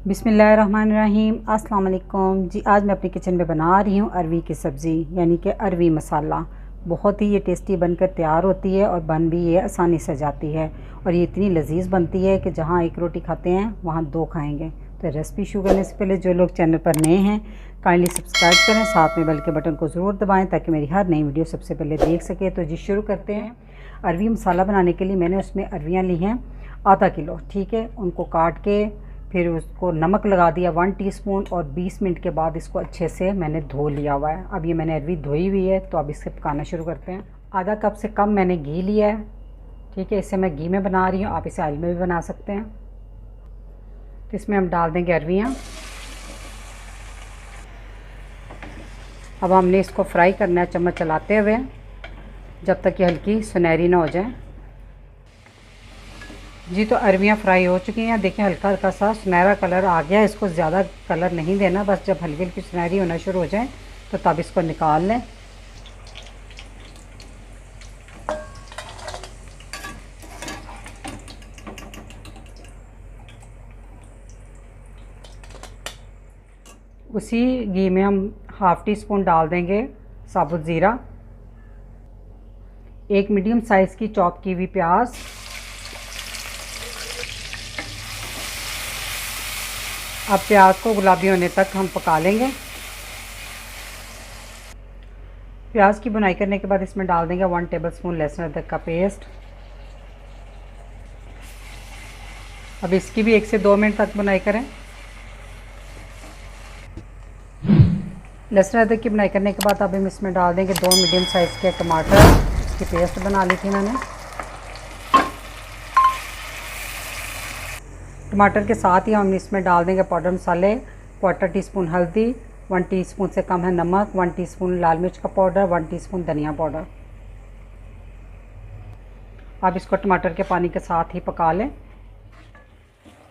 बिस्मिल्लाहिर्रहमानिर्रहीम। अस्सलाम वालेकुम जी। आज मैं अपनी किचन में बना रही हूँ अरवी की सब्ज़ी यानी कि अरवी मसाला। बहुत ही ये टेस्टी बनकर तैयार होती है और बन भी ये आसानी से जाती है और ये इतनी लजीज बनती है कि जहाँ एक रोटी खाते हैं वहाँ दो खाएंगे। तो रेसिपी शुरू करने से पहले जो लोग चैनल पर नए हैं काइंडली सब्सक्राइब करें, साथ में बेल के बटन को ज़रूर दबाएँ ताकि मेरी हर नई वीडियो सबसे पहले देख सके। तो जी शुरू करते हैं। अरवी मसाला बनाने के लिए मैंने उसमें अरवियाँ ली हैं आधा किलो, ठीक है। उनको काट के फिर उसको नमक लगा दिया 1 टीस्पून और 20 मिनट के बाद इसको अच्छे से मैंने धो लिया हुआ है। अब ये मैंने अरवी धोई हुई है तो अब इसे पकाना शुरू करते हैं। आधा कप से कम मैंने घी लिया है, ठीक है। इसे मैं घी में बना रही हूँ, आप इसे ऑयल में भी बना सकते हैं। तो इसमें हम डाल देंगे अरवियाँ। अब हमने इसको फ्राई करना है चम्मच चलाते हुए जब तक ये हल्की सुनहरी ना हो जाए। जी तो अरवियाँ फ्राई हो चुकी हैं, देखिए हल्का हल्का सा सुनहरा कलर आ गया है। इसको ज़्यादा कलर नहीं देना, बस जब हल्की हल्की सुनहरी होना शुरू हो जाए तो तब इसको निकाल लें। उसी घी में हम हाफ़ टी स्पून डाल देंगे साबुत ज़ीरा, एक मीडियम साइज़ की चॉप की हुई प्याज, अब प्याज को गुलाबी होने तक हम पका लेंगे। प्याज की बुनाई करने के बाद इसमें डाल देंगे 1 टेबलस्पून लहसुन अदरक का पेस्ट। अब इसकी भी 1 से 2 मिनट तक बुनाई करें। लहसुन अदरक की बुनाई करने के बाद अब हम इसमें डाल देंगे 2 मीडियम साइज़ के टमाटर, इसकी पेस्ट बना ली थी मैंने। टमाटर के साथ ही हम इसमें डाल देंगे पाउडर मसाले, 1/4 टीस्पून हल्दी, 1 टीस्पून से कम है नमक, 1 टीस्पून लाल मिर्च का पाउडर, 1 टीस्पून धनिया पाउडर। अब इसको टमाटर के पानी के साथ ही पका लें।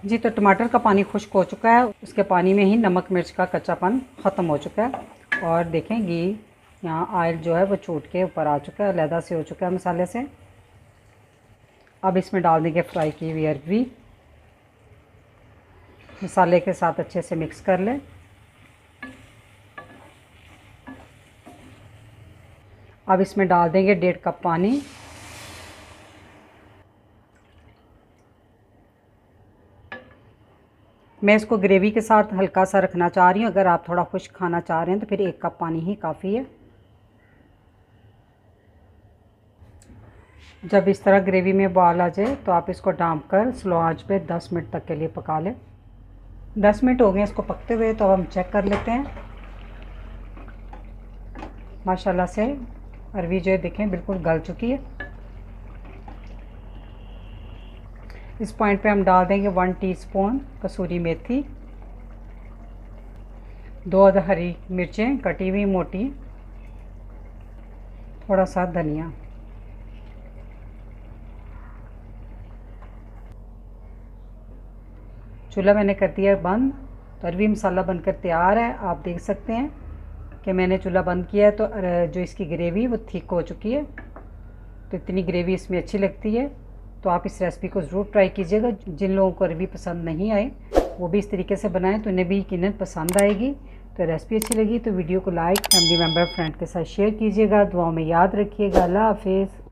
जी तो टमाटर का पानी खुश्क हो चुका है, उसके पानी में ही नमक मिर्च का कच्चापन ख़त्म हो चुका है और देखें घी यहाँ ऑयल जो है वो छूट के ऊपर आ चुका है, अलहदा से हो चुका है मसाले से। अब इसमें डाल देंगे फ्राई की हुई अरवी, मसाले के साथ अच्छे से मिक्स कर लें। अब इसमें डाल देंगे 1.5 कप पानी। मैं इसको ग्रेवी के साथ हल्का सा रखना चाह रही हूँ, अगर आप थोड़ा खुश्क खाना चाह रहे हैं तो फिर 1 कप पानी ही काफ़ी है। जब इस तरह ग्रेवी में बॉयल आ जाए तो आप इसको ढाँप कर स्लो आंच पे 10 मिनट तक के लिए पका लें। 10 मिनट हो गए इसको पकते हुए, तो अब हम चेक कर लेते हैं। माशाल्लाह से अरवी जो है देखें बिल्कुल गल चुकी है। इस पॉइंट पे हम डाल देंगे 1 टीस्पून कसूरी मेथी, 2 हरी मिर्चें कटी हुई मोटी, थोड़ा सा धनिया। चूल्हा मैंने कर दिया बंद, तो अरवी मसाला बनकर तैयार है। आप देख सकते हैं कि मैंने चूल्हा बंद किया है तो जो इसकी ग्रेवी वो थिक हो चुकी है। तो इतनी ग्रेवी इसमें अच्छी लगती है, तो आप इस रेसिपी को ज़रूर ट्राई कीजिएगा। जिन लोगों को अरवी पसंद नहीं आए वो भी इस तरीके से बनाएं तो उन्हें भी यकीनन पसंद आएगी। तो रेसिपी अच्छी लगी तो वीडियो को लाइक, फैमिली मेम्बर, फ्रेंड के साथ शेयर कीजिएगा। दुआओं में याद रखिएगा। अल्लाह हाफिज़।